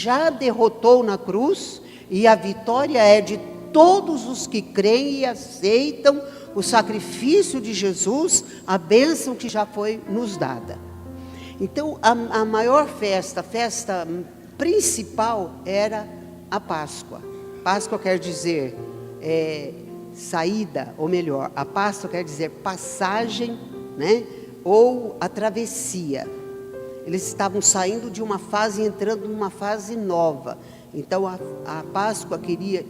já derrotou na cruz, e a vitória é de todos os que creem e aceitam o sacrifício de Jesus, a bênção que já foi nos dada. Então, a maior festa, a festa principal era a Páscoa. Páscoa quer dizer saída, ou melhor, a Páscoa quer dizer passagem, né? Ou a travessia. Eles estavam saindo de uma fase e entrando numa fase nova. Então a Páscoa queria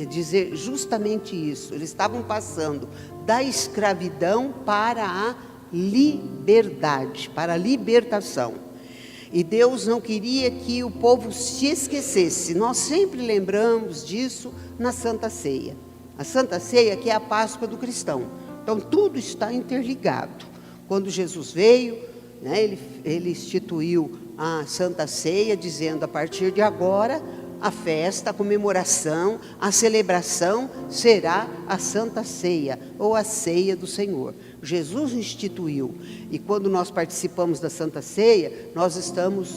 dizer justamente isso. Eles estavam passando da escravidão para a liberdade, para a libertação. E Deus não queria que o povo se esquecesse. Nós sempre lembramos disso na Santa Ceia. A Santa Ceia que é a Páscoa do cristão. Então tudo está interligado. Quando Jesus veio, né, ele instituiu a Santa Ceia, dizendo: a partir de agora, a festa, a comemoração, a celebração será a Santa Ceia, ou a Ceia do Senhor. Jesus instituiu, e quando nós participamos da Santa Ceia, nós estamos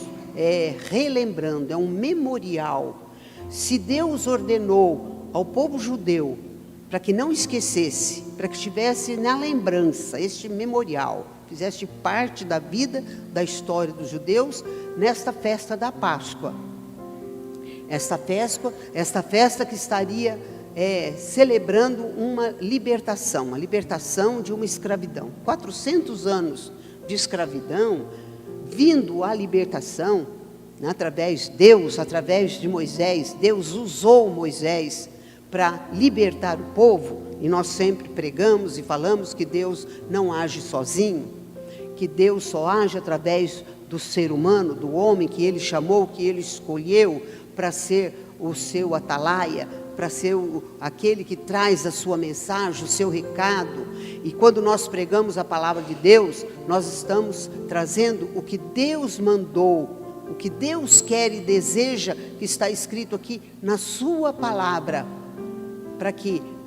relembrando, é um memorial. Se Deus ordenou ao povo judeu para que não esquecesse, para que estivesse na lembrança, este memorial, fizesse parte da vida, da história dos judeus, nesta festa da Páscoa. Esta festa que estaria celebrando uma libertação de uma escravidão. 400 anos de escravidão, vindo à libertação, né, através de Moisés. Deus usou Moisés para libertar o povo, e nós sempre pregamos e falamos que Deus não age sozinho, que Deus só age através do ser humano, do homem que Ele chamou, que Ele escolheu para ser o seu atalaia, para ser aquele que traz a sua mensagem, o seu recado. E quando nós pregamos a palavra de Deus, nós estamos trazendo o que Deus mandou, o que Deus quer e deseja, que está escrito aqui na sua palavra, para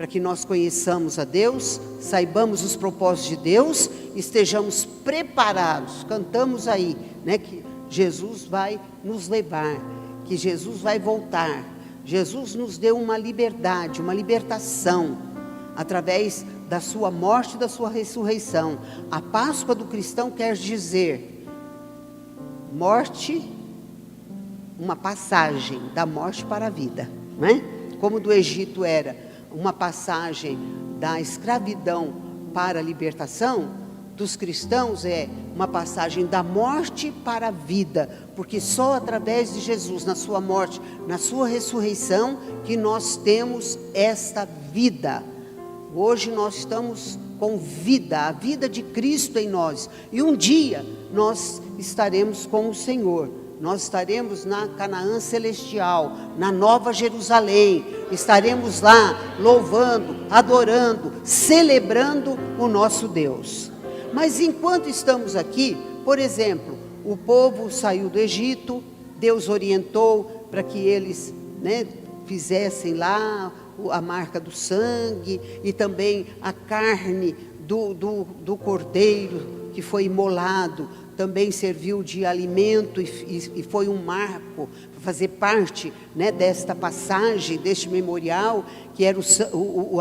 que nós conheçamos a Deus, saibamos os propósitos de Deus, estejamos preparados. Cantamos aí, né, que Jesus vai nos levar, que Jesus vai voltar. Jesus nos deu uma liberdade, uma libertação, através da sua morte e da sua ressurreição. A Páscoa do cristão quer dizer morte, uma passagem da morte para a vida, não é? Como do Egito era uma passagem da escravidão para a libertação, dos cristãos é uma passagem da morte para a vida, porque só através de Jesus, na sua morte, na sua ressurreição, que nós temos esta vida. Hoje nós estamos com vida, a vida de Cristo em nós, e um dia nós estaremos com o Senhor. Nós estaremos na Canaã celestial, na Nova Jerusalém, estaremos lá louvando, adorando, celebrando o nosso Deus. Mas enquanto estamos aqui, por exemplo, o povo saiu do Egito, Deus orientou para que eles, né, fizessem lá a marca do sangue, e também a carne do cordeiro que foi imolado, também serviu de alimento e foi um marco para fazer parte, né, desta passagem, deste memorial, que era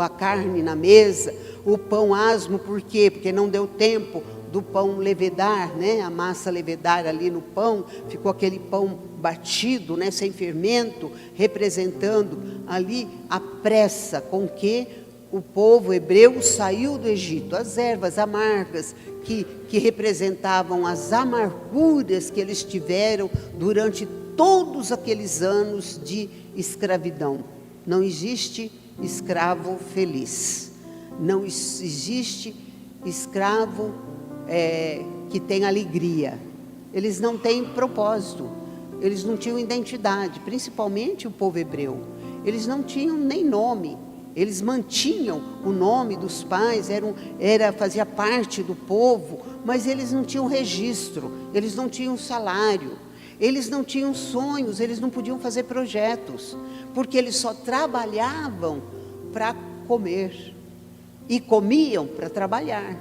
a carne na mesa, o pão asmo. Por quê? Porque não deu tempo do pão levedar, né, a massa levedar ali no pão, ficou aquele pão batido, né, sem fermento, representando ali a pressa com que o povo hebreu saiu do Egito, as ervas amargas que representavam as amarguras que eles tiveram durante todos aqueles anos de escravidão. Não existe escravo feliz, não existe escravo que tem alegria. Eles não têm propósito, eles não tinham identidade, principalmente o povo hebreu. Eles não tinham nem nome. Eles mantinham o nome dos pais, fazia parte do povo, mas eles não tinham registro, eles não tinham salário, eles não tinham sonhos, eles não podiam fazer projetos, porque eles só trabalhavam para comer, e comiam para trabalhar.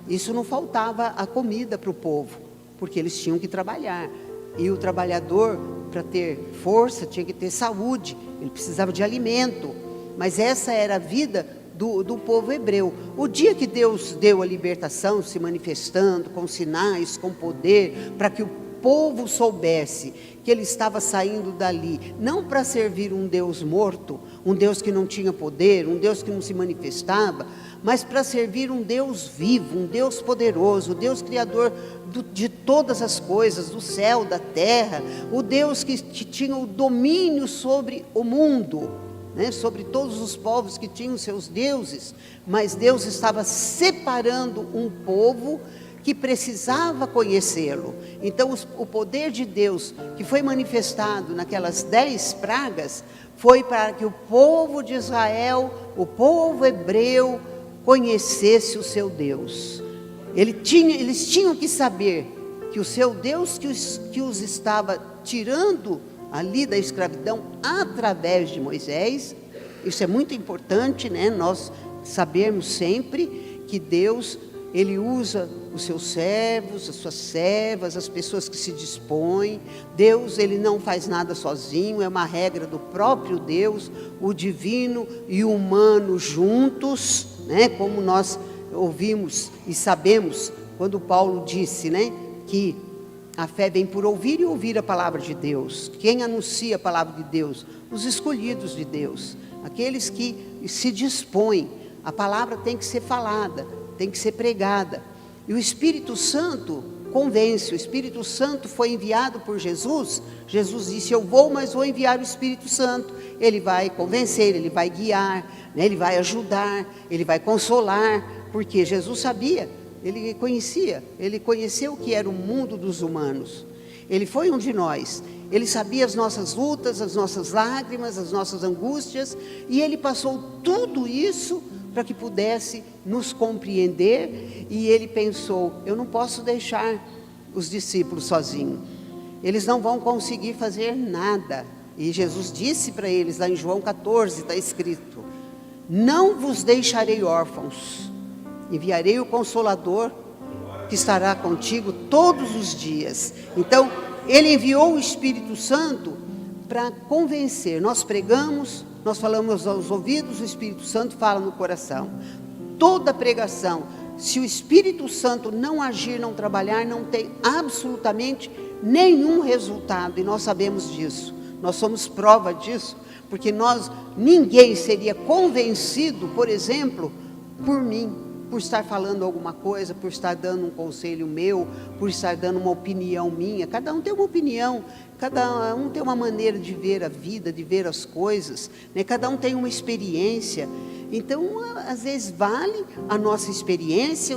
Isso não faltava a comida para o povo, porque eles tinham que trabalhar, e o trabalhador para ter força, tinha que ter saúde, ele precisava de alimento. Mas essa era a vida do povo hebreu. O dia que Deus deu a libertação, se manifestando com sinais, com poder, para que o povo soubesse que ele estava saindo dali, não para servir um Deus morto, um Deus que não tinha poder, um Deus que não se manifestava, mas para servir um Deus vivo, um Deus poderoso, o Deus criador de todas as coisas, do céu, da terra, o Deus que tinha o domínio sobre o mundo, né, sobre todos os povos que tinham seus deuses. Mas Deus estava separando um povo que precisava conhecê-lo. Então o poder de Deus que foi manifestado naquelas 10 pragas, foi para que o povo de Israel, o povo hebreu, conhecesse o seu Deus. Eles tinham que saber que o seu Deus que os estava tirando ali da escravidão através de Moisés. Isso é muito importante, né? Nós sabermos sempre que Deus, Ele usa os seus servos, as suas servas, as pessoas que se dispõem. Deus, Ele não faz nada sozinho, é uma regra do próprio Deus, o divino e o humano juntos, né? Como nós ouvimos e sabemos quando Paulo disse, né, que a fé vem por ouvir e ouvir a palavra de Deus. Quem anuncia a palavra de Deus? Os escolhidos de Deus, aqueles que se dispõem. A palavra tem que ser falada, tem que ser pregada. E o Espírito Santo convence. O Espírito Santo foi enviado por Jesus. Jesus disse: eu vou, mas vou enviar o Espírito Santo. Ele vai convencer, ele vai guiar, né? Ele vai ajudar, ele vai consolar. Porque Jesus sabia, ele conheceu o que era o mundo dos humanos. Ele foi um de nós. Ele sabia as nossas lutas, as nossas lágrimas, as nossas angústias. E ele passou tudo isso para que pudesse nos compreender. E ele pensou: eu não posso deixar os discípulos sozinhos, eles não vão conseguir fazer nada. E Jesus disse para eles, lá em João 14, está escrito: não vos deixarei órfãos, enviarei o Consolador, que estará contigo todos os dias. Então, Ele enviou o Espírito Santo para convencer. Nós pregamos, nós falamos aos ouvidos, o Espírito Santo fala no coração. Toda pregação, se o Espírito Santo não agir, não trabalhar, não tem absolutamente nenhum resultado. E nós sabemos disso, nós somos prova disso, porque ninguém seria convencido, por exemplo, por mim, por estar falando alguma coisa, por estar dando um conselho meu, por estar dando uma opinião minha. Cada um tem uma opinião, cada um tem uma maneira de ver a vida, de ver as coisas, né? Cada um tem uma experiência. Então, às vezes vale a nossa experiência,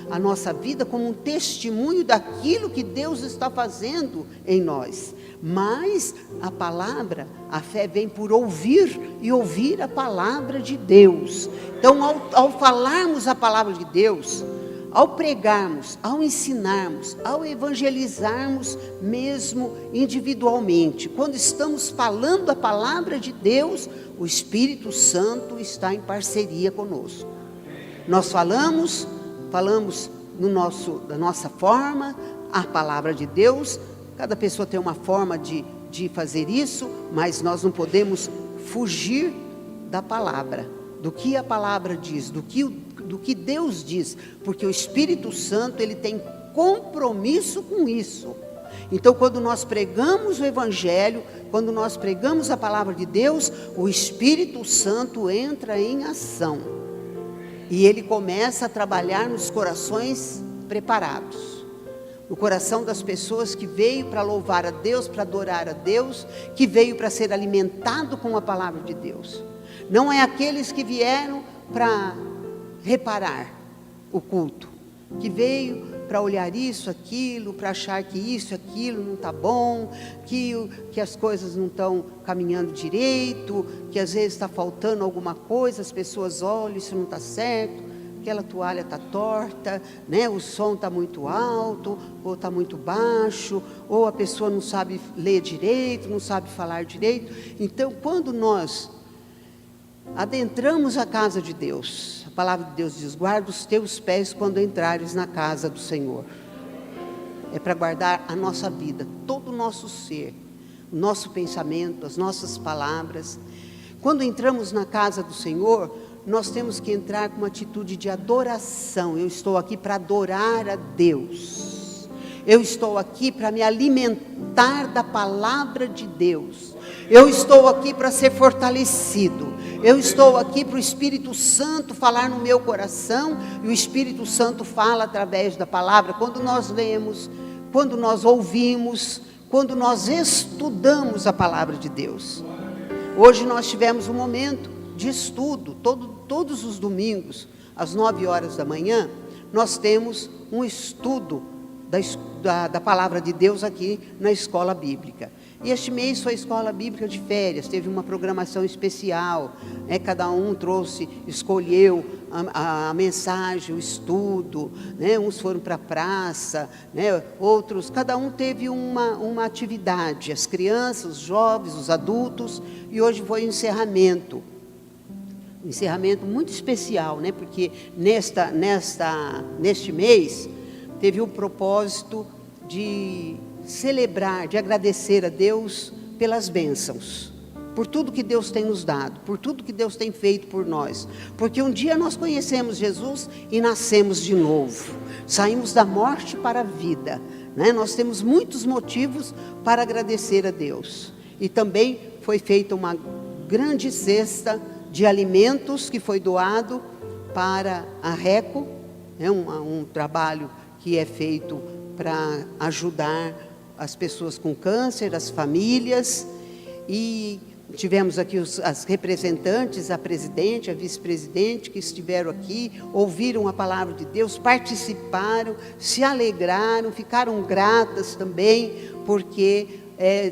a nossa vida como um testemunho daquilo que Deus está fazendo em nós. Mas a palavra, a fé vem por ouvir e ouvir a palavra de Deus. Então, ao falarmos a palavra de Deus, ao pregarmos, ao ensinarmos, ao evangelizarmos mesmo individualmente, quando estamos falando a palavra de Deus, o Espírito Santo está em parceria conosco. Nós falamos da nossa forma, a palavra de Deus. Cada pessoa tem uma forma de fazer isso, mas nós não podemos fugir da palavra, do que a palavra diz, do que Deus diz, porque o Espírito Santo, ele tem compromisso com isso. Então, quando nós pregamos o Evangelho, quando nós pregamos a palavra de Deus, o Espírito Santo entra em ação, e ele começa a trabalhar nos corações preparados. No coração das pessoas que veio para louvar a Deus, para adorar a Deus, que veio para ser alimentado com a palavra de Deus. Não é aqueles que vieram para reparar o culto, que veio para olhar isso, aquilo, para achar que isso, aquilo não está bom, que as coisas não estão caminhando direito, que às vezes está faltando alguma coisa, as pessoas olham, isso não está certo. Aquela toalha está torta, né? O som está muito alto, ou está muito baixo, ou a pessoa não sabe ler direito, não sabe falar direito. Então, quando nós adentramos a casa de Deus, a palavra de Deus diz: guarda os teus pés quando entrares na casa do Senhor. É para guardar a nossa vida, todo o nosso ser, o nosso pensamento, as nossas palavras. Quando entramos na casa do Senhor, nós temos que entrar com uma atitude de adoração. Eu estou aqui para adorar a Deus. Eu estou aqui para me alimentar da palavra de Deus. Eu estou aqui para ser fortalecido. Eu estou aqui para o Espírito Santo falar no meu coração. E o Espírito Santo fala através da palavra. Quando nós lemos, quando nós ouvimos, quando nós estudamos a palavra de Deus. Hoje nós tivemos um momento de estudo, todos os domingos, às 9 horas da manhã, nós temos um estudo da palavra de Deus aqui na escola bíblica. E este mês foi a escola bíblica de férias, teve uma programação especial, cada um escolheu a mensagem, o estudo, uns foram para a praça, outros, cada um teve uma atividade, as crianças, os jovens, os adultos, e hoje foi o encerramento. Um encerramento muito especial, porque neste mês teve o propósito de celebrar, de agradecer a Deus pelas bênçãos, por tudo que Deus tem nos dado, por tudo que Deus tem feito por nós, porque um dia nós conhecemos Jesus e nascemos de novo, saímos da morte para a vida, nós temos muitos motivos para agradecer a Deus. E também foi feita uma grande cesta de alimentos que foi doado para a RECO, um trabalho que é feito para ajudar as pessoas com câncer, as famílias, e tivemos aqui as representantes, a presidente, a vice-presidente, que estiveram aqui, ouviram a palavra de Deus, participaram, se alegraram, ficaram gratas também, porque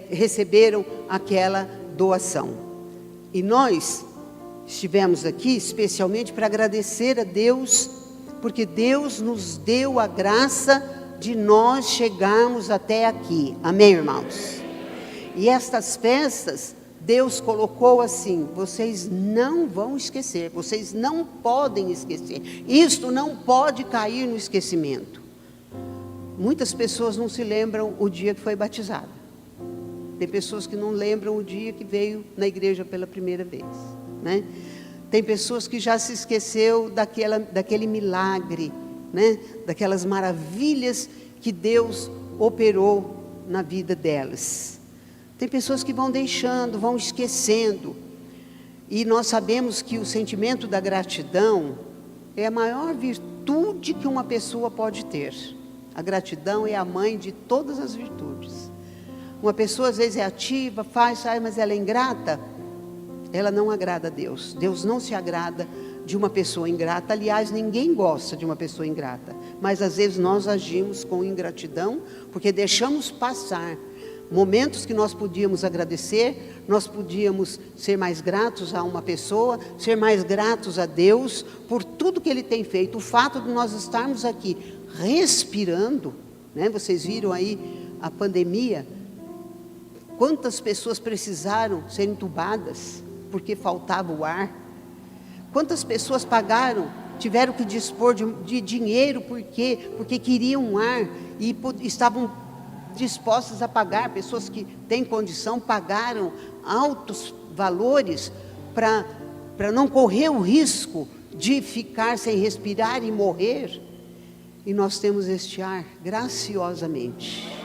receberam aquela doação. E nós estivemos aqui especialmente para agradecer a Deus, porque Deus nos deu a graça de nós chegarmos até aqui. Amém, irmãos? E estas festas, Deus colocou assim: vocês não vão esquecer, vocês não podem esquecer. Isto não pode cair no esquecimento. Muitas pessoas não se lembram o dia que foi batizado. Tem pessoas que não lembram o dia que veio na igreja pela primeira vez, Tem pessoas que já se esqueceu daquele milagre, daquelas maravilhas que Deus operou na vida delas. Tem pessoas que vão deixando, vão esquecendo. E nós sabemos que o sentimento da gratidão é a maior virtude que uma pessoa pode ter. A gratidão é a mãe de todas as virtudes. Uma pessoa às vezes é ativa, mas ela é ingrata. Ela não agrada a Deus. Deus não se agrada de uma pessoa ingrata. Aliás, ninguém gosta de uma pessoa ingrata. Mas às vezes nós agimos com ingratidão, porque deixamos passar momentos que nós podíamos agradecer, nós podíamos ser mais gratos a uma pessoa, ser mais gratos a Deus por tudo que Ele tem feito. O fato de nós estarmos aqui respirando, vocês viram aí a pandemia, quantas pessoas precisaram ser entubadas porque faltava o ar. Quantas pessoas tiveram que dispor de dinheiro porque queriam um ar e estavam dispostas a pagar. Pessoas que têm condição pagaram altos valores para não correr o risco de ficar sem respirar e morrer. E nós temos este ar graciosamente.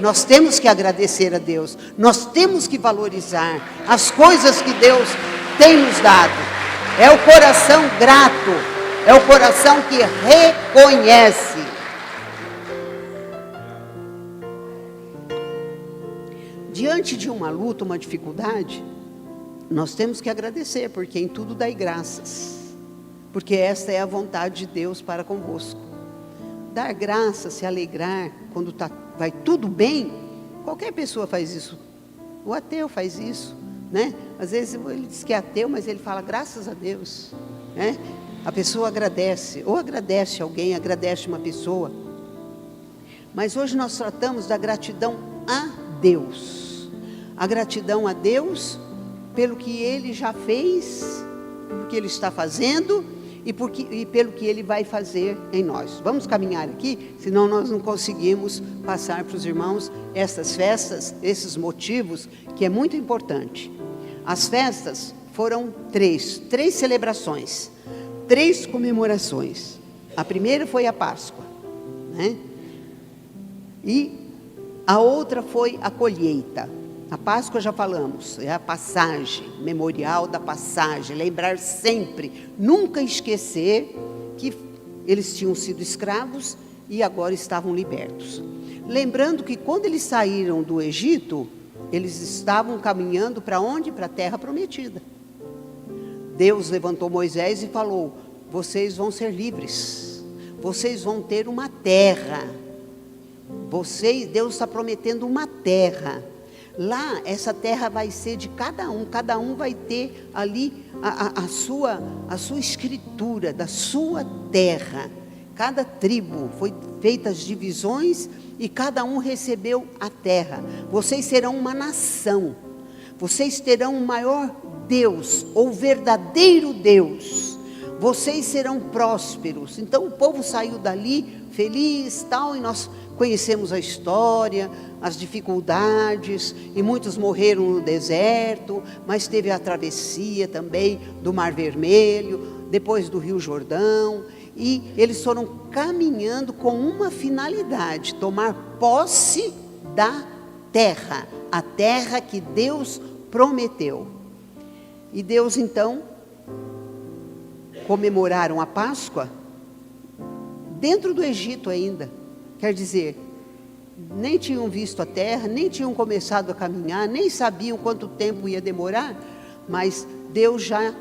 Nós temos que agradecer a Deus, nós temos que valorizar as coisas que Deus tem nos dado. É o coração grato, é o coração que reconhece. Diante de uma luta, uma dificuldade, nós temos que agradecer, porque em tudo dai graças, porque esta é a vontade de Deus para convosco. Dar graça, se alegrar quando vai tudo bem, qualquer pessoa faz isso. O ateu faz isso, Às vezes ele diz que é ateu, mas ele fala graças a Deus, A pessoa agradece, ou agradece alguém, agradece uma pessoa. Mas hoje nós tratamos da gratidão a Deus. A gratidão a Deus pelo que Ele já fez, pelo que Ele está fazendo e pelo que Ele vai fazer em nós. Vamos caminhar aqui, senão nós não conseguimos passar para os irmãos essas festas, esses motivos, que é muito importante. As festas foram três celebrações, 3 comemorações. A primeira foi a Páscoa, né? E a outra foi a colheita. A Páscoa já falamos, é a passagem, memorial da passagem, lembrar sempre, nunca esquecer que eles tinham sido escravos e agora estavam libertos. Lembrando que quando eles saíram do Egito, eles estavam caminhando para onde? Para a terra prometida. Deus levantou Moisés e falou: vocês vão ser livres, vocês vão ter uma terra. Deus está prometendo uma terra. Lá, essa terra vai ser de cada um vai ter ali a sua escritura da sua terra. Cada tribo foi feita as divisões e cada um recebeu a terra. Vocês serão uma nação, vocês terão o maior Deus, ou verdadeiro Deus, vocês serão prósperos. Então o povo saiu dali feliz, tal, e nós conhecemos a história, as dificuldades, e muitos morreram no deserto, mas teve a travessia também do Mar Vermelho, depois do Rio Jordão, e eles foram caminhando com uma finalidade: tomar posse da terra, a terra que Deus prometeu. E Deus então comemoraram a Páscoa dentro do Egito ainda. Quer dizer, nem tinham visto a terra, nem tinham começado a caminhar, nem sabiam quanto tempo ia demorar, mas Deus já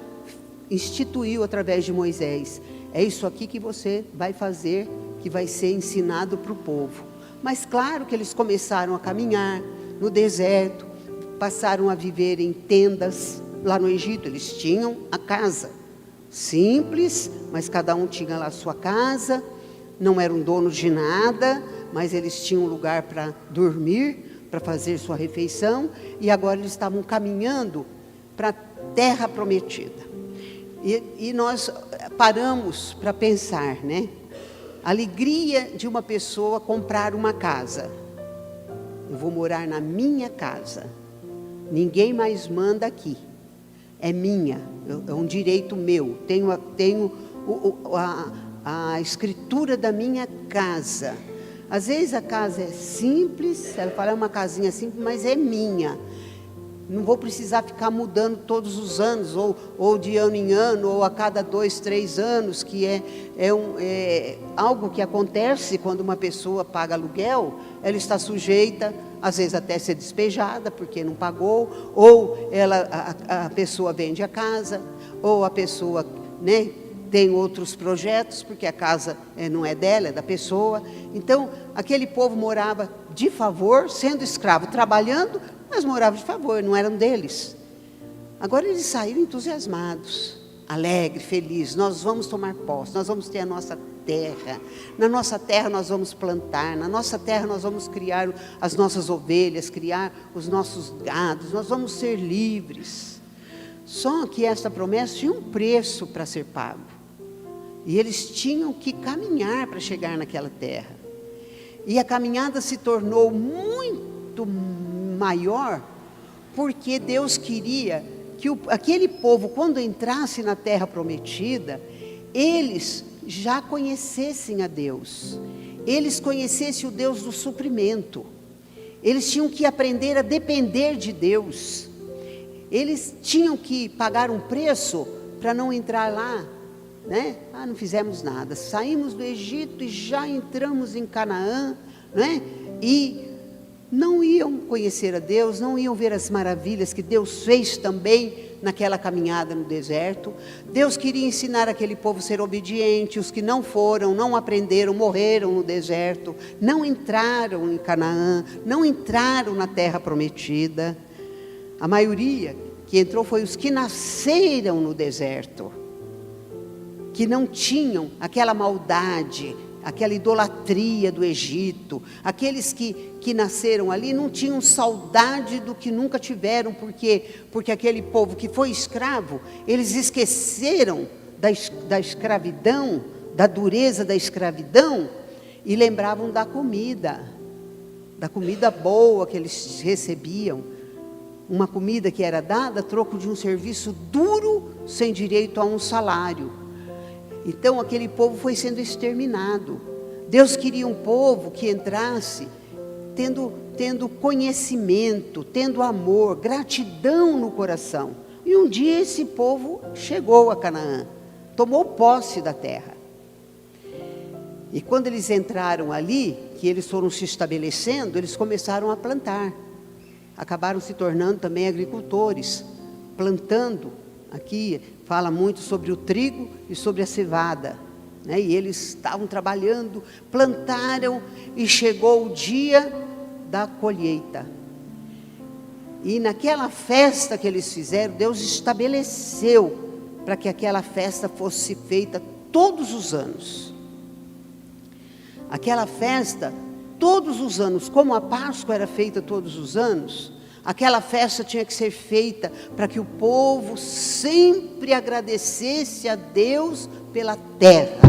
instituiu através de Moisés: é isso aqui que você vai fazer, que vai ser ensinado para o povo. Mas claro que eles começaram a caminhar no deserto, passaram a viver em tendas. Lá no Egito eles tinham a casa, simples, mas cada um tinha lá a sua casa. Não eram donos de nada, mas eles tinham um lugar para dormir, para fazer sua refeição, e agora eles estavam caminhando para a terra prometida. E nós paramos para pensar, né? A alegria de uma pessoa comprar uma casa. Eu vou morar na minha casa, ninguém mais manda aqui, é minha, é um direito meu, tenho a escritura da minha casa. Às vezes a casa é simples, ela fala, é uma casinha simples, mas é minha. Não vou precisar ficar mudando todos os anos, ou de ano em ano, ou a cada 2, 3 anos, que é algo que acontece quando uma pessoa paga aluguel. Ela está sujeita, às vezes até ser despejada, porque não pagou, ou a pessoa vende a casa, ou a pessoa, né, tem outros projetos, porque a casa não é dela, é da pessoa. Então, aquele povo morava de favor, sendo escravo, trabalhando, mas morava de favor, não eram deles. Agora eles saíram entusiasmados, alegres, felizes. Nós vamos tomar posse, nós vamos ter a nossa terra. Na nossa terra nós vamos plantar, na nossa terra nós vamos criar as nossas ovelhas, criar os nossos gados, nós vamos ser livres. Só que essa promessa tinha um preço para ser pago. E eles tinham que caminhar para chegar naquela terra. E a caminhada se tornou muito maior, porque Deus queria que aquele povo, quando entrasse na terra prometida, eles já conhecessem a Deus. Eles conhecessem o Deus do suprimento. Eles tinham que aprender a depender de Deus. Eles tinham que pagar um preço para não entrar lá, né? Não fizemos nada, saímos do Egito e já entramos em Canaã, né? E não iam conhecer a Deus, não iam ver as maravilhas que Deus fez também naquela caminhada no deserto. Deus queria ensinar aquele povo a ser obediente. Os que não foram, não aprenderam, morreram no deserto, não entraram em Canaã, não entraram na terra prometida. A maioria que entrou foi os que nasceram no deserto, que não tinham aquela maldade, aquela idolatria do Egito. Aqueles que nasceram ali não tinham saudade do que nunca tiveram, porque aquele povo que foi escravo, eles esqueceram da escravidão, da dureza da escravidão, e lembravam da comida boa que eles recebiam, uma comida que era dada a troco de um serviço duro, sem direito a um salário. Então aquele povo foi sendo exterminado. Deus queria um povo que entrasse tendo conhecimento, tendo amor, gratidão no coração. E um dia esse povo chegou a Canaã, tomou posse da terra. E quando eles entraram ali, que eles foram se estabelecendo, eles começaram a plantar. Acabaram se tornando também agricultores, plantando. Aqui fala muito sobre o trigo e sobre a cevada, né? E eles estavam trabalhando, plantaram, e chegou o dia da colheita. E naquela festa que eles fizeram, Deus estabeleceu para que aquela festa fosse feita todos os anos. Aquela festa, todos os anos, como a Páscoa era feita todos os anos, aquela festa tinha que ser feita para que o povo sempre agradecesse a Deus pela terra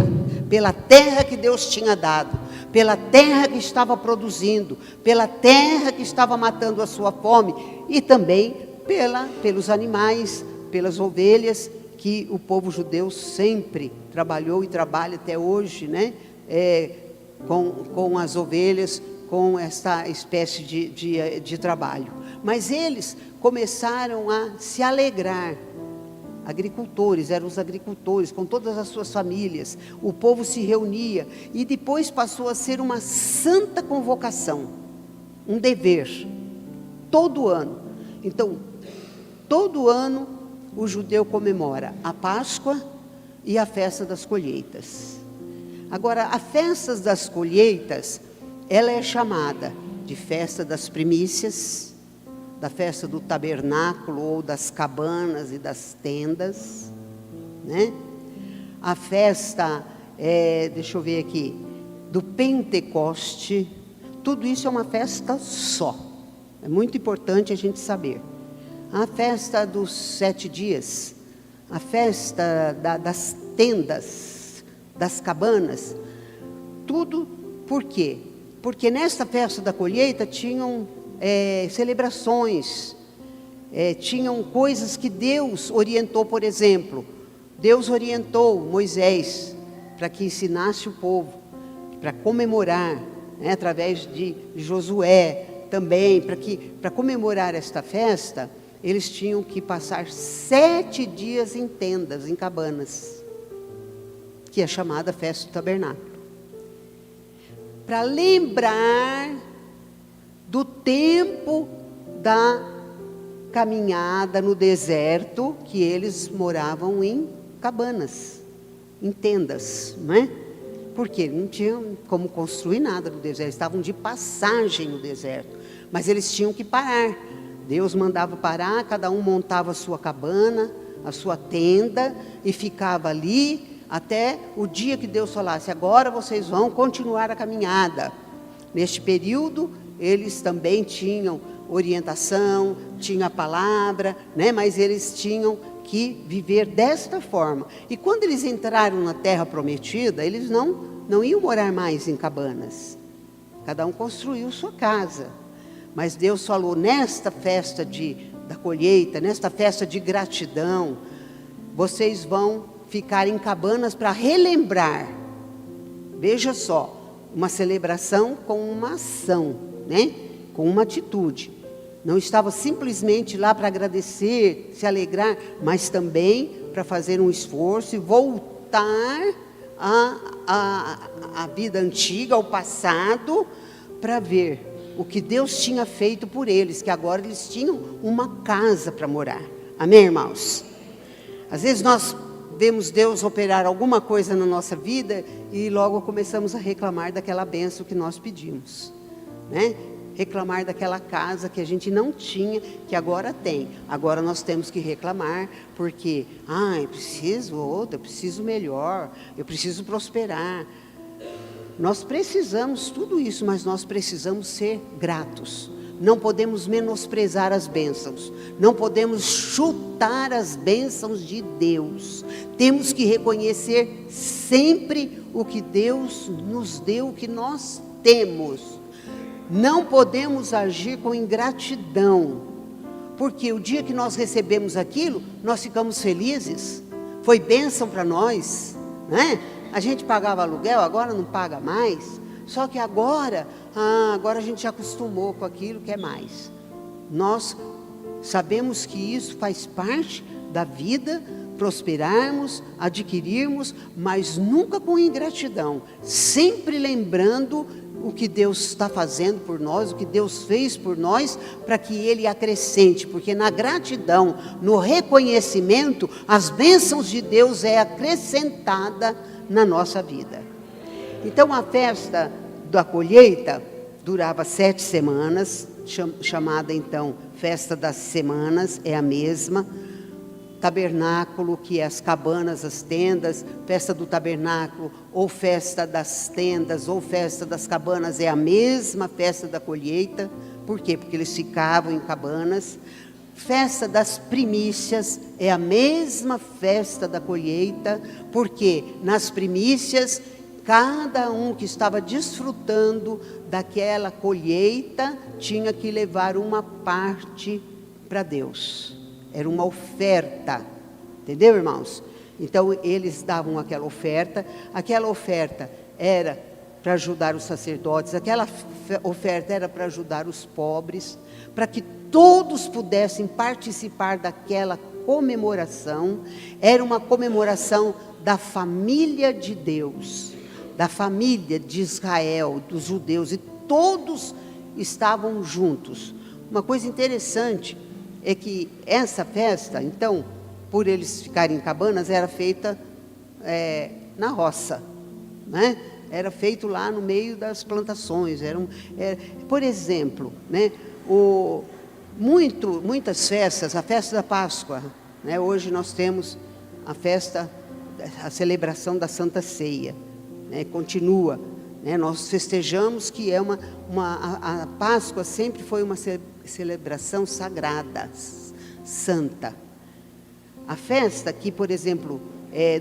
que Deus tinha dado, pela terra que estava produzindo, pela terra que estava matando a sua fome, e também pelos animais, pelas ovelhas, que o povo judeu sempre trabalhou e trabalha até hoje, né? Com as ovelhas, com esta espécie de trabalho. Mas eles começaram a se alegrar. Agricultores, eram os agricultores, com todas as suas famílias. O povo se reunia, e depois passou a ser uma santa convocação, um dever, todo ano. Então, todo ano o judeu comemora a Páscoa e a festa das colheitas. Agora, a festa das colheitas, ela é chamada de festa das primícias, da festa do tabernáculo ou das cabanas e das tendas, né? A festa, deixa eu ver aqui, do Pentecoste. Tudo isso é uma festa só. É muito importante a gente saber. A festa dos 7 dias, a festa das tendas, das cabanas, tudo por quê? Porque nesta festa da colheita tinham celebrações, tinham coisas que Deus orientou. Por exemplo, Deus orientou Moisés para que ensinasse o povo, para comemorar, né, através de Josué também, para comemorar esta festa, eles tinham que passar 7 dias em tendas, em cabanas, que é chamada festa do tabernáculo, para lembrar do tempo da caminhada no deserto, que eles moravam em cabanas, em tendas, não é? Porque não tinham como construir nada no deserto, estavam de passagem no deserto, mas eles tinham que parar. Deus mandava parar, cada um montava a sua cabana, a sua tenda, e ficava ali até o dia que Deus falasse: agora vocês vão continuar a caminhada. Neste período, eles também tinham orientação, tinham a palavra, né? Mas eles tinham que viver desta forma. E quando eles entraram na terra prometida, eles não iam morar mais em cabanas. Cada um construiu sua casa. Mas Deus falou: nesta festa da colheita, nesta festa de gratidão, vocês vão ficar em cabanas para relembrar. Veja só, uma celebração com uma ação, né? Com uma atitude. Não estava simplesmente lá para agradecer, se alegrar, mas também para fazer um esforço e voltar à vida antiga, ao passado, para ver o que Deus tinha feito por eles, que agora eles tinham uma casa para morar. Amém, irmãos? Às vezes nós vemos Deus operar alguma coisa na nossa vida e logo começamos a reclamar daquela bênção que nós pedimos, né? Reclamar daquela casa que a gente não tinha, que agora tem. Agora nós temos que reclamar, porque eu preciso outra, eu preciso melhor, eu preciso prosperar. Nós precisamos tudo isso, mas nós precisamos ser gratos. não podemos menosprezar as bênçãos, não podemos chutar as bênçãos de Deus. Temos que reconhecer sempre o que Deus nos deu, o que nós temos. Não podemos agir com ingratidão, porque o dia que nós recebemos aquilo, nós ficamos felizes, foi bênção para nós, né? A gente pagava aluguel, agora não paga mais, só que agora a gente já acostumou com aquilo, quer mais. Nós sabemos que isso faz parte da vida, prosperarmos, adquirirmos, mas nunca com ingratidão, sempre lembrando o que Deus está fazendo por nós, o que Deus fez por nós, para que Ele acrescente, porque na gratidão, no reconhecimento, as bênçãos de Deus é acrescentada na nossa vida. Então a festa da colheita durava 7 semanas, chamada então festa das semanas, é a mesma. Tabernáculo, que é as cabanas, as tendas, festa do tabernáculo, ou festa das tendas, ou festa das cabanas, é a mesma festa da colheita. Por quê? Porque eles ficavam em cabanas. Festa das primícias, é a mesma festa da colheita, porque nas primícias, cada um que estava desfrutando daquela colheita, tinha que levar uma parte para Deus. Era uma oferta, entendeu, irmãos? Então, eles davam aquela oferta era para ajudar os sacerdotes, aquela oferta era para ajudar os pobres, para que todos pudessem participar daquela comemoração. Era uma comemoração da família de Deus, da família de Israel, dos judeus, e todos estavam juntos. Uma coisa interessante é que essa festa, então, por eles ficarem em cabanas, era feita na roça, né? Era feito lá no meio das plantações. Por exemplo, né? Muitas festas, a festa da Páscoa, né? Hoje nós temos a celebração da Santa Ceia, né? Continua, né? Nós festejamos que a Páscoa sempre foi uma celebração sagrada, santa. A festa que, por exemplo,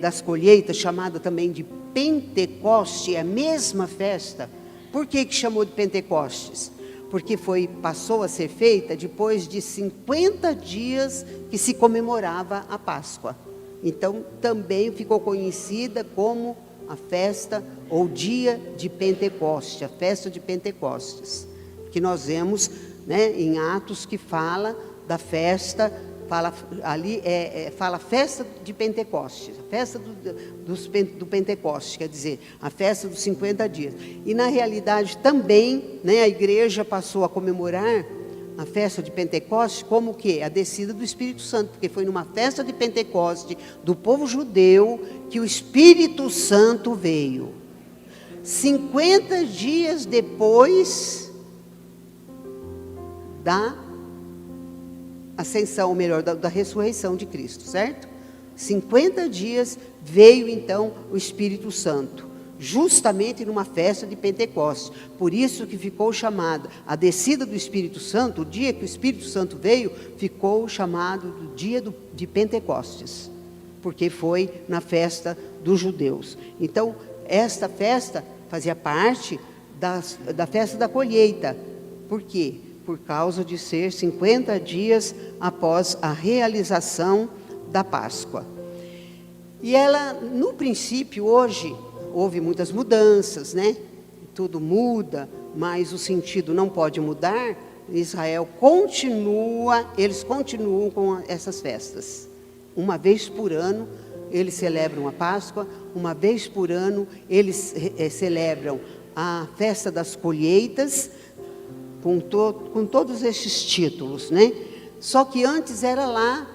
das colheitas, chamada também de Pentecoste, é a mesma festa. Por que chamou de Pentecostes? Porque passou a ser feita depois de 50 dias que se comemorava a Páscoa. Então, também ficou conhecida como a festa ou dia de Pentecoste, a festa de Pentecostes, que nós vemos, né, em Atos, que fala da festa, fala festa de Pentecostes, a festa do Pentecoste, quer dizer, a festa dos 50 dias. E na realidade também, né, a igreja passou a comemorar a festa de Pentecostes como o quê? A descida do Espírito Santo, porque foi numa festa de Pentecoste do povo judeu que o Espírito Santo veio. 50 dias depois da ascensão, ou melhor, da ressurreição de Cristo, certo? 50 dias veio então o Espírito Santo, justamente numa festa de Pentecostes. Por isso que ficou chamada a descida do Espírito Santo, o dia que o Espírito Santo veio, ficou chamado do dia de Pentecostes, porque foi na festa dos judeus. Então, esta festa fazia parte da festa da colheita. Por quê? Por causa de ser 50 dias após a realização da Páscoa. E ela, no princípio, hoje, houve muitas mudanças, né? Tudo muda, mas o sentido não pode mudar. Israel eles continuam com essas festas. Uma vez por ano, eles celebram a Páscoa. Uma vez por ano, eles celebram a festa das colheitas, com todos esses títulos, né? Só que antes era lá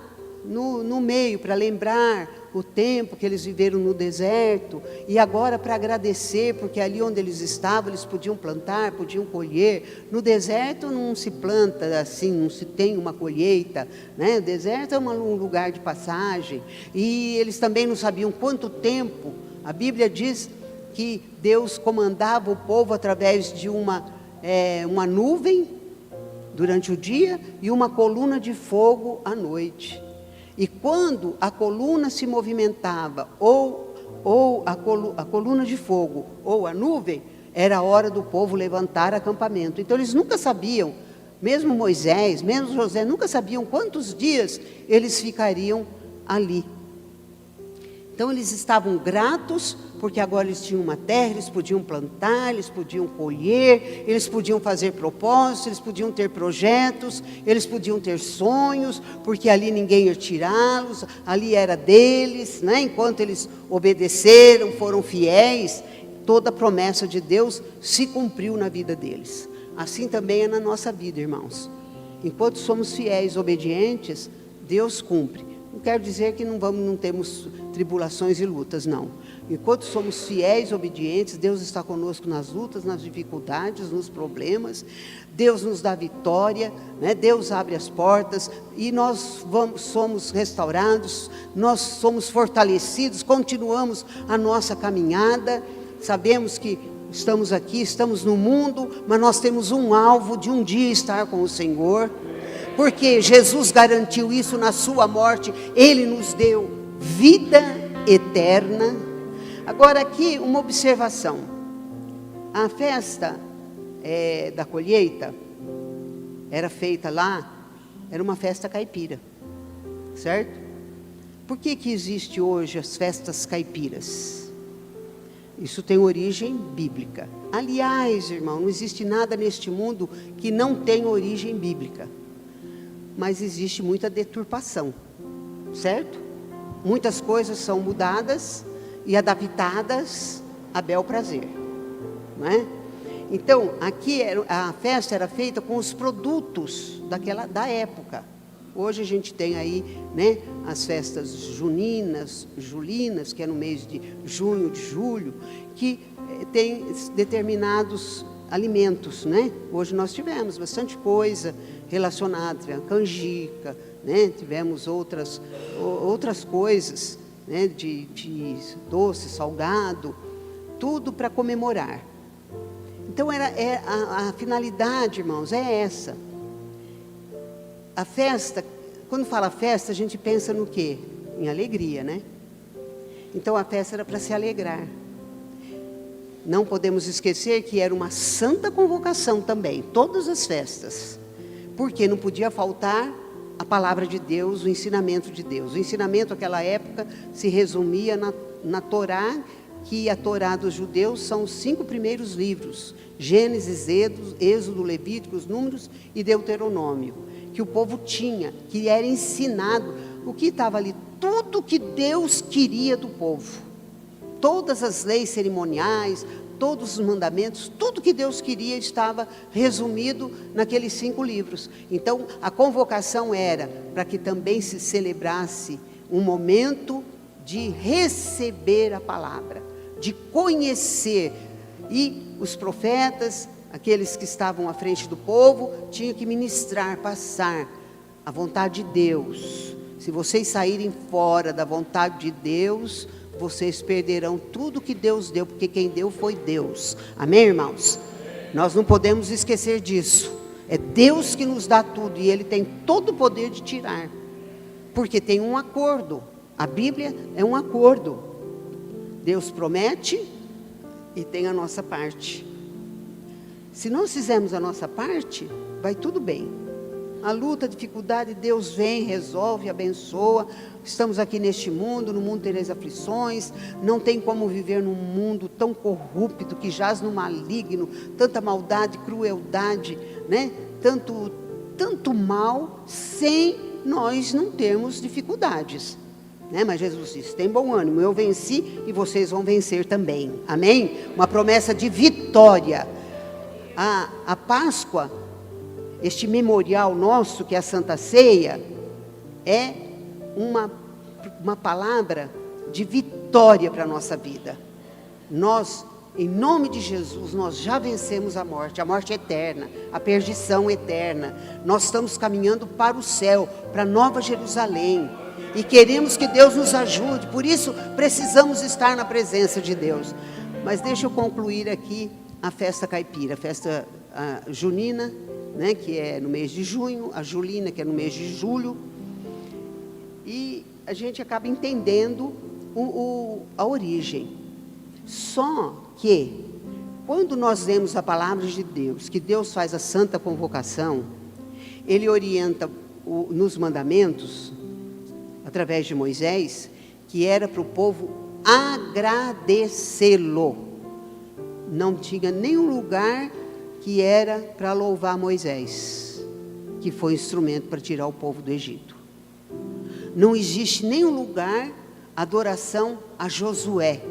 no meio, para lembrar o tempo que eles viveram no deserto, e agora para agradecer, porque ali onde eles estavam, eles podiam plantar, podiam colher. No deserto não se planta assim, não se tem uma colheita, né? O deserto é um lugar de passagem, e eles também não sabiam quanto tempo. A Bíblia diz que Deus comandava o povo através de uma nuvem durante o dia e uma coluna de fogo à noite. E quando a coluna se movimentava, ou a coluna de fogo, ou a nuvem, era a hora do povo levantar acampamento. Então eles nunca sabiam, mesmo Moisés, mesmo José, nunca sabiam quantos dias eles ficariam ali. Então eles estavam gratos, porque agora eles tinham uma terra, eles podiam plantar, eles podiam colher, eles podiam fazer propósitos, eles podiam ter projetos, eles podiam ter sonhos, porque ali ninguém ia tirá-los, ali era deles, né? Enquanto eles obedeceram, foram fiéis, toda a promessa de Deus se cumpriu na vida deles. Assim também é na nossa vida, irmãos. Enquanto somos fiéis, obedientes, Deus cumpre. Não quero dizer que não temos tribulações e lutas, não. Enquanto somos fiéis, obedientes, Deus está conosco nas lutas, nas dificuldades, nos problemas. Deus nos dá vitória, né? Deus abre as portas e nós somos restaurados, nós somos fortalecidos, continuamos a nossa caminhada. Sabemos que estamos aqui, estamos no mundo, mas nós temos um alvo de um dia estar com o Senhor. Porque Jesus garantiu isso na sua morte, Ele nos deu vida eterna. Agora aqui uma observação, a festa da colheita era feita lá, era uma festa caipira, certo? Por que existe hoje as festas caipiras? Isso tem origem bíblica. Aliás, irmão, não existe nada neste mundo que não tenha origem bíblica. Mas existe muita deturpação, certo? Muitas coisas são mudadas e adaptadas a bel prazer, não é? Então, aqui a festa era feita com os produtos da época. Hoje a gente tem aí, né, as festas julinas, que é no mês de junho, de julho, que tem determinados alimentos, né? Hoje nós tivemos bastante coisa relacionada, tivemos canjica, né? Tivemos outras coisas, né? de doce, salgado, tudo para comemorar. Então a finalidade, irmãos, é essa. A festa, quando fala festa, a gente pensa no quê? Em alegria, né? Então a festa era para se alegrar. Não podemos esquecer que era uma santa convocação também, todas as festas. Porque não podia faltar a palavra de Deus, o ensinamento de Deus. O ensinamento naquela época se resumia na Torá, que a Torá dos judeus são os 5 primeiros livros. Gênesis, Êxodo, Levíticos, Números e Deuteronômio. Que o povo tinha, que era ensinado. O que estava ali? Tudo que Deus queria do povo. Todas as leis cerimoniais, todos os mandamentos, tudo que Deus queria estava resumido naqueles 5 livros. Então, a convocação era para que também se celebrasse um momento de receber a palavra, de conhecer. E os profetas, aqueles que estavam à frente do povo, tinham que ministrar, passar a vontade de Deus. Se vocês saírem fora da vontade de Deus, vocês perderão tudo que Deus deu, porque quem deu foi Deus. Amém, irmãos? Nós não podemos esquecer disso. É Deus que nos dá tudo e Ele tem todo o poder de tirar. Porque tem um acordo. A Bíblia é um acordo. Deus promete e tem a nossa parte. Se nós fizermos a nossa parte, vai tudo bem. A luta, a dificuldade, Deus vem, resolve, abençoa. Estamos aqui neste mundo, no mundo tereis aflições. Não tem como viver num mundo tão corrupto, que jaz no maligno, tanta maldade, crueldade, né? Tanto mal, sem nós não termos dificuldades, né? Mas Jesus disse, tem bom ânimo, eu venci e vocês vão vencer também. Amém? Uma promessa de vitória. A Páscoa, este memorial nosso, que é a Santa Ceia, é uma palavra de vitória para a nossa vida. Nós, em nome de Jesus, nós já vencemos a morte eterna, a perdição eterna. Nós estamos caminhando para o céu, para Nova Jerusalém. E queremos que Deus nos ajude, por isso precisamos estar na presença de Deus. Mas deixa eu concluir aqui a festa caipira, a festa junina, né, que é no mês de junho, a Julina, que é no mês de julho, e a gente acaba entendendo a origem. Só que, quando nós lemos a palavra de Deus, que Deus faz a santa convocação, Ele orienta nos mandamentos, através de Moisés, que era para o povo agradecê-lo. Não tinha nenhum lugar que era para louvar Moisés, que foi instrumento para tirar o povo do Egito. Não existe nenhum lugar adoração a Josué.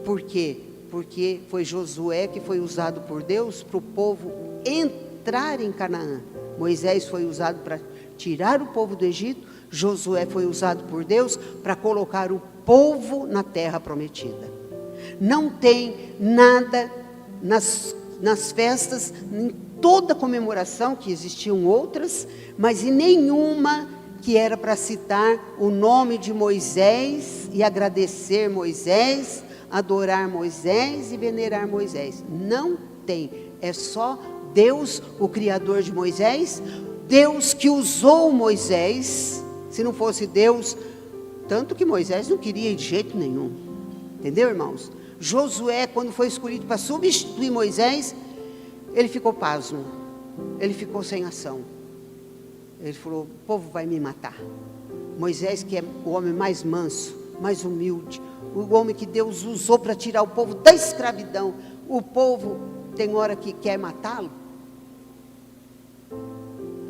Por quê? Porque foi Josué que foi usado por Deus para o povo entrar em Canaã. Moisés foi usado para tirar o povo do Egito, Josué foi usado por Deus para colocar o povo na terra prometida. Não tem nada nas festas, em toda comemoração, que existiam outras, mas em nenhuma que era para citar o nome de Moisés e agradecer Moisés, adorar Moisés e venerar Moisés. Não tem, é só Deus, o Criador de Moisés, Deus que usou Moisés. Se não fosse Deus, tanto que Moisés não queria de jeito nenhum, entendeu, irmãos? Josué, quando foi escolhido para substituir Moisés, ele ficou pasmo, ele ficou sem ação. Ele falou: o povo vai me matar. Moisés, que é o homem mais manso, mais humilde, o homem que Deus usou para tirar o povo da escravidão, o povo tem hora que quer matá-lo.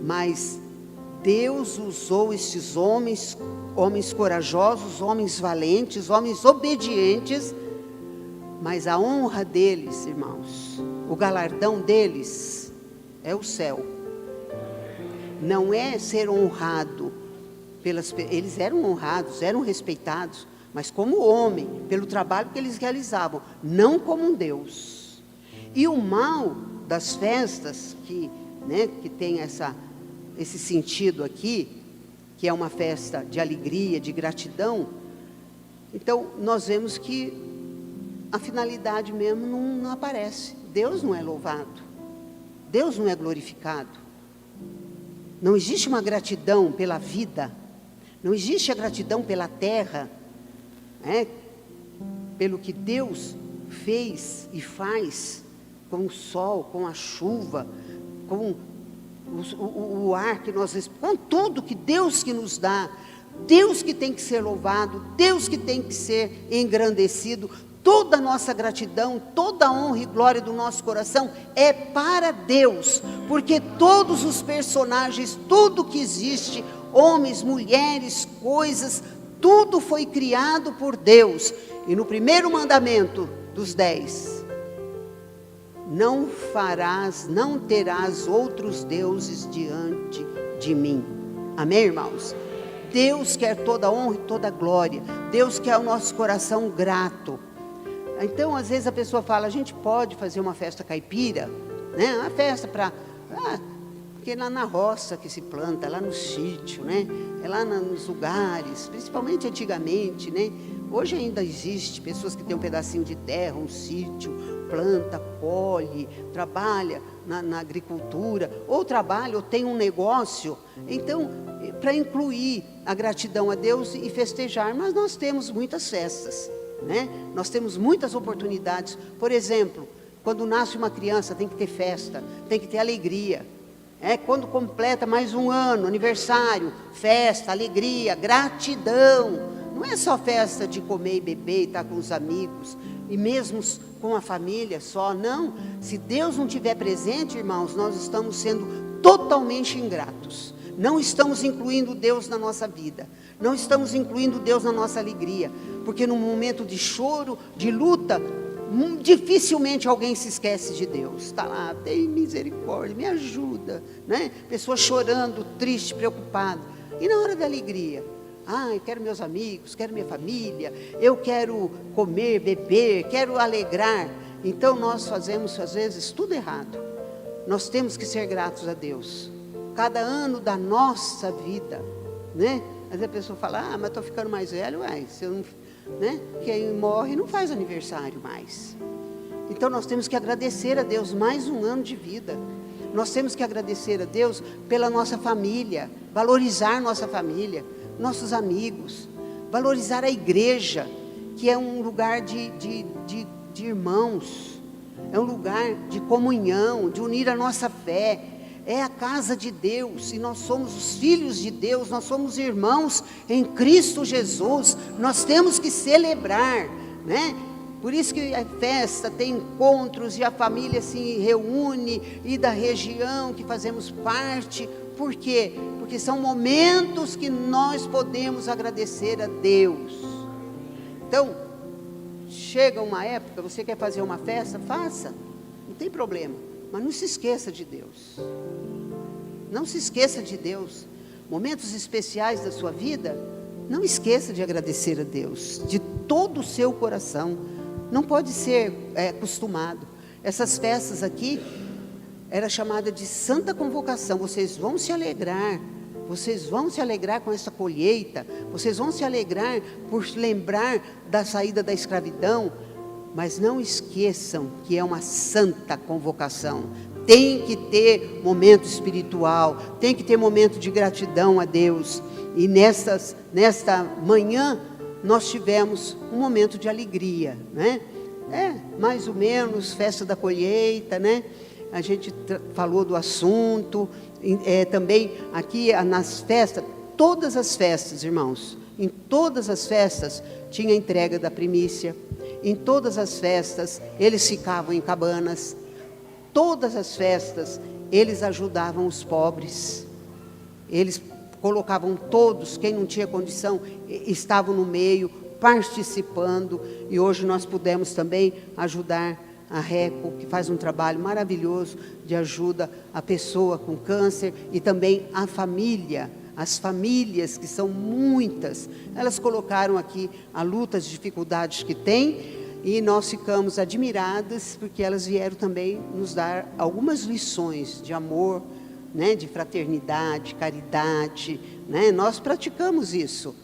Mas Deus usou esses homens corajosos, homens valentes, homens obedientes, mas a honra deles, irmãos, o galardão deles é o céu. Não é ser honrado eles eram honrados, eram respeitados, mas como homem, pelo trabalho que eles realizavam, não como um Deus. E o mal das festas, que tem esse sentido aqui, que é uma festa de alegria, de gratidão, então nós vemos que a finalidade mesmo não aparece. Deus não é louvado, Deus não é glorificado. Não existe uma gratidão pela vida, não existe a gratidão pela terra, pelo que Deus fez e faz com o sol, com a chuva, com o ar que nós respiramos, com tudo que Deus que nos dá. Deus que tem que ser louvado, Deus que tem que ser engrandecido. Toda a nossa gratidão, toda a honra e glória do nosso coração é para Deus, porque todos os personagens, tudo que existe, homens, mulheres, coisas, tudo foi criado por Deus. E no primeiro mandamento dos 10, não terás outros deuses diante de mim. Amém, irmãos? Deus quer toda a honra e toda a glória, Deus quer o nosso coração grato. Então, às vezes a pessoa fala: a gente pode fazer uma festa caipira, uma festa para... porque lá na roça que se planta, lá no sítio, é lá nos lugares, principalmente antigamente, hoje ainda existe pessoas que têm um pedacinho de terra, um sítio, planta, colhe, trabalha na agricultura, ou trabalha, ou tem um negócio. Então, para incluir a gratidão a Deus e festejar, mas nós temos muitas festas, nós temos muitas oportunidades. Por exemplo, quando nasce uma criança tem que ter festa, tem que ter alegria. Quando completa mais um ano, aniversário, festa, alegria, gratidão. Não é só festa de comer e beber e estar com os amigos, e mesmo com a família só, não. Se Deus não estiver presente, irmãos, nós estamos sendo totalmente ingratos. Não estamos incluindo Deus na nossa vida, não estamos incluindo Deus na nossa alegria, porque num momento de choro, de luta, dificilmente alguém se esquece de Deus. Está lá: tem misericórdia, me ajuda, pessoa chorando, triste, preocupada. E na hora da alegria: eu quero meus amigos, quero minha família, eu quero comer, beber, quero alegrar. Então nós fazemos às vezes tudo errado. Nós temos que ser gratos a Deus cada ano da nossa vida, Às vezes a pessoa fala: mas estou ficando mais velho. Se eu não, quem morre não faz aniversário mais. Então nós temos que agradecer a Deus mais um ano de vida. nós temos que agradecer a Deus pela nossa família, valorizar nossa família, nossos amigos, valorizar a igreja, que é um lugar de irmãos, é um lugar de comunhão, de unir a nossa fé, é a casa de Deus, e nós somos os filhos de Deus, nós somos irmãos em Cristo Jesus, nós temos que celebrar, né? Por isso que a festa tem encontros, e a família se reúne, e da região que fazemos parte. Por quê? Porque são momentos que nós podemos agradecer a Deus. Então, chega uma época, você quer fazer uma festa, faça, não tem problema, mas não se esqueça de Deus. Não se esqueça de Deus. Momentos especiais da sua vida, não esqueça de agradecer a Deus, de todo o seu coração. Não pode ser acostumado. Essas festas aqui, era chamada de Santa Convocação. Vocês vão se alegrar, vocês vão se alegrar com essa colheita, vocês vão se alegrar por lembrar da saída da escravidão, mas não esqueçam que é uma santa convocação. Tem que ter momento espiritual, tem que ter momento de gratidão a Deus. E nesta manhã, nós tivemos um momento de alegria, né? Mais ou menos, festa da colheita, né? A gente falou do assunto, também aqui nas festas, todas as festas, irmãos, em todas as festas tinha entrega da primícia, em todas as festas eles ficavam em cabanas, todas as festas eles ajudavam os pobres, eles colocavam todos, quem não tinha condição, estavam no meio, participando, e hoje nós pudemos também ajudar a Reco, que faz um trabalho maravilhoso de ajuda à pessoa com câncer e também à família, as famílias que são muitas, elas colocaram aqui a luta, as dificuldades que tem, e nós ficamos admiradas, porque elas vieram também nos dar algumas lições de amor, né, de fraternidade, caridade, né? Nós praticamos isso,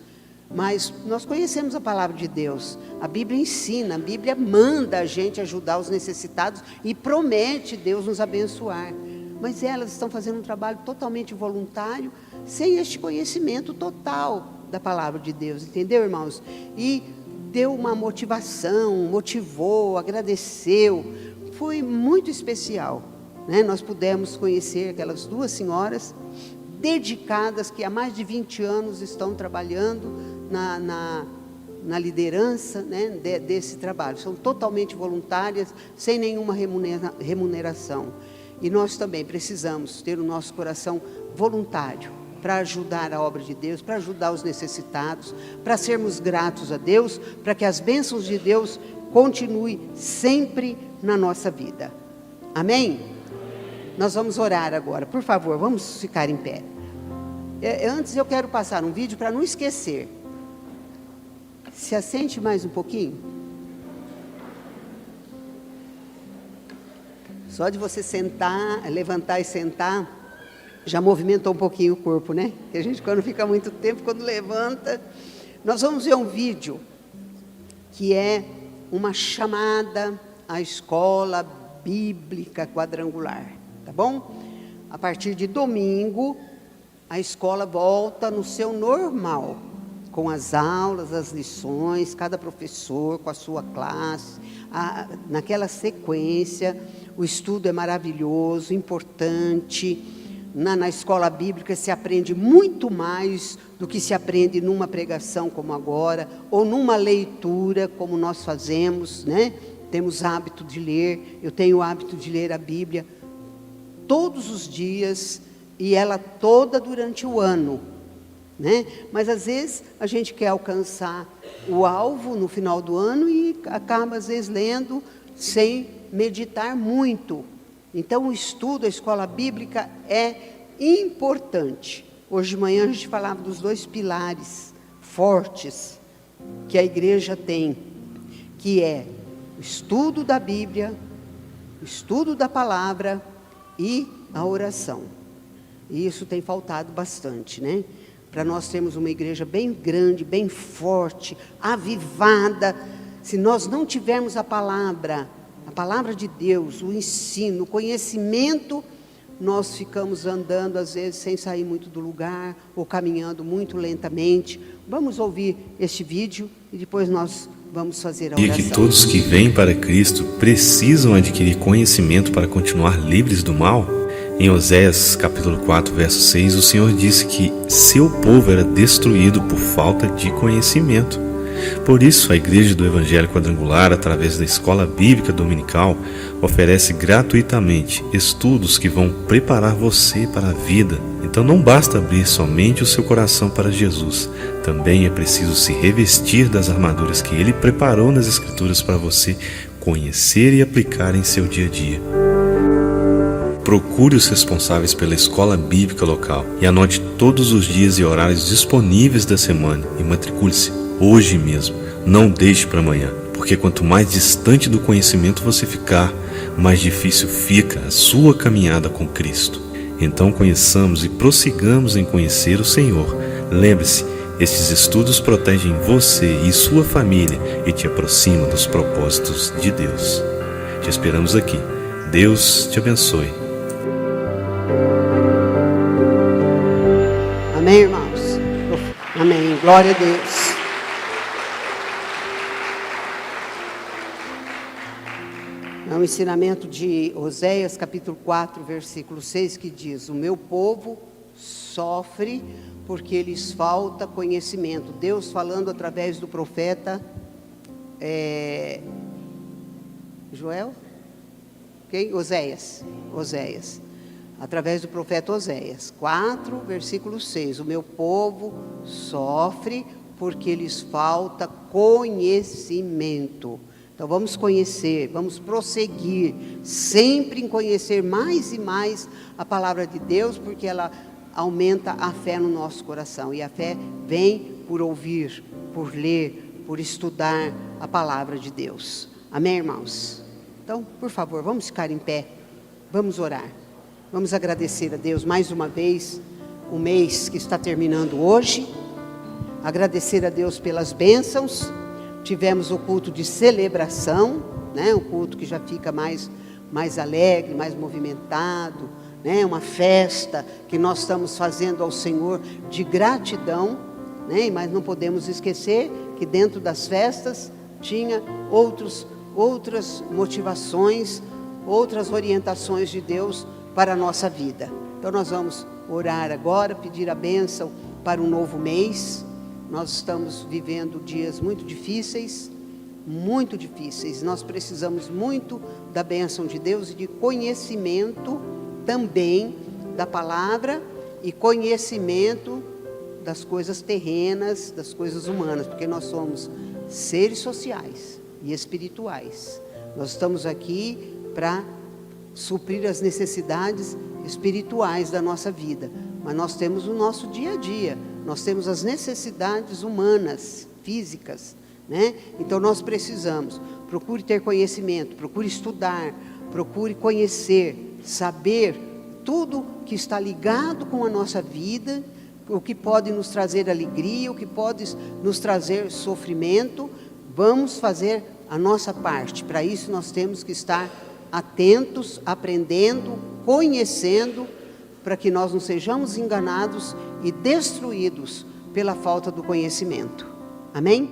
mas nós conhecemos a palavra de Deus, a Bíblia ensina, a Bíblia manda a gente ajudar os necessitados e promete Deus nos abençoar, mas elas estão fazendo um trabalho totalmente voluntário, sem este conhecimento total da palavra de Deus, entendeu, irmãos? E deu uma motivação, motivou, agradeceu, foi muito especial, né? Nós pudemos conhecer aquelas duas senhoras dedicadas, que há mais de 20 anos estão trabalhando na liderança, né, desse trabalho, são totalmente voluntárias, sem nenhuma remuneração, e nós também precisamos ter o nosso coração voluntário, para ajudar a obra de Deus, para ajudar os necessitados, para sermos gratos a Deus, para que as bênçãos de Deus continuem sempre na nossa vida, amém? Nós vamos orar agora, por favor, vamos ficar em pé. Antes eu quero passar um vídeo para não esquecer. Se assente mais um pouquinho. Só de você sentar, levantar e sentar, já movimentou um pouquinho o corpo, né? Porque a gente, quando fica muito tempo, quando levanta... Nós vamos ver um vídeo que é uma chamada à escola bíblica quadrangular, tá bom? A partir de domingo, a escola volta no seu normal, com as aulas, as lições, cada professor com a sua classe, naquela sequência. O estudo é maravilhoso, importante. Na escola bíblica se aprende muito mais do que se aprende numa pregação como agora, ou numa leitura como nós fazemos, né? Temos hábito de ler, eu tenho o hábito de ler a Bíblia todos os dias, e ela toda durante o ano, né? Mas às vezes a gente quer alcançar o alvo no final do ano e acaba às vezes lendo sem meditar muito. Então o estudo, a escola bíblica é importante. Hoje de manhã a gente falava dos 2 pilares fortes que a igreja tem, que é o estudo da Bíblia, o estudo da palavra e a oração. E isso tem faltado bastante, né? Para nós termos uma igreja bem grande, bem forte, avivada, se nós não tivermos a palavra de Deus, o ensino, o conhecimento, nós ficamos andando às vezes sem sair muito do lugar, ou caminhando muito lentamente. Vamos ouvir este vídeo e depois nós vamos fazer a oração. E que todos que vêm para Cristo precisam adquirir conhecimento para continuar livres do mal? Em Oséias capítulo 4, verso 6, o Senhor disse que seu povo era destruído por falta de conhecimento. Por isso, a Igreja do Evangelho Quadrangular, através da Escola Bíblica Dominical, oferece gratuitamente estudos que vão preparar você para a vida. Então não basta abrir somente o seu coração para Jesus. Também é preciso se revestir das armaduras que Ele preparou nas Escrituras para você conhecer e aplicar em seu dia a dia. Procure os responsáveis pela escola bíblica local e anote todos os dias e horários disponíveis da semana e matricule-se hoje mesmo. Não deixe para amanhã, porque quanto mais distante do conhecimento você ficar, mais difícil fica a sua caminhada com Cristo. Então conheçamos e prossigamos em conhecer o Senhor. Lembre-se, estes estudos protegem você e sua família e te aproximam dos propósitos de Deus. Te esperamos aqui. Deus te abençoe. Amém, irmãos? Amém. Glória a Deus. É um ensinamento de Oséias, capítulo 4, versículo 6, que diz: o meu povo sofre porque lhes falta conhecimento. Deus falando através do profeta Joel? Quem? Oséias. Através do profeta Oséias. 4, versículo 6. O meu povo sofre porque lhes falta conhecimento. Então vamos conhecer, vamos prosseguir, sempre em conhecer mais e mais a palavra de Deus, porque ela aumenta a fé no nosso coração. E a fé vem por ouvir, por ler, por estudar a palavra de Deus. Amém, irmãos? Então, por favor, vamos ficar em pé, vamos orar. Vamos agradecer a Deus mais uma vez, o mês que está terminando hoje. Agradecer a Deus pelas bênçãos. Tivemos o culto de celebração, né? Um culto que já fica mais alegre, mais movimentado, né? Uma festa que nós estamos fazendo ao Senhor de gratidão, né? Mas não podemos esquecer que dentro das festas tinha outras motivações, outras orientações de Deus para a nossa vida. Então nós vamos orar agora, pedir a bênção para um novo mês. Nós estamos vivendo dias muito difíceis. Nós precisamos muito da bênção de Deus e de conhecimento também da palavra e conhecimento das coisas terrenas, das coisas humanas, porque nós somos seres sociais e espirituais. Nós estamos aqui para suprir as necessidades espirituais da nossa vida, mas nós temos o nosso dia a dia, nós temos as necessidades humanas, físicas, né? Então nós precisamos, procure ter conhecimento, procure estudar, procure conhecer, saber tudo que está ligado com a nossa vida, o que pode nos trazer alegria, o que pode nos trazer sofrimento. Vamos fazer a nossa parte. Para isso nós temos que estar atentos, aprendendo, conhecendo, para que nós não sejamos enganados e destruídos pela falta do conhecimento. Amém?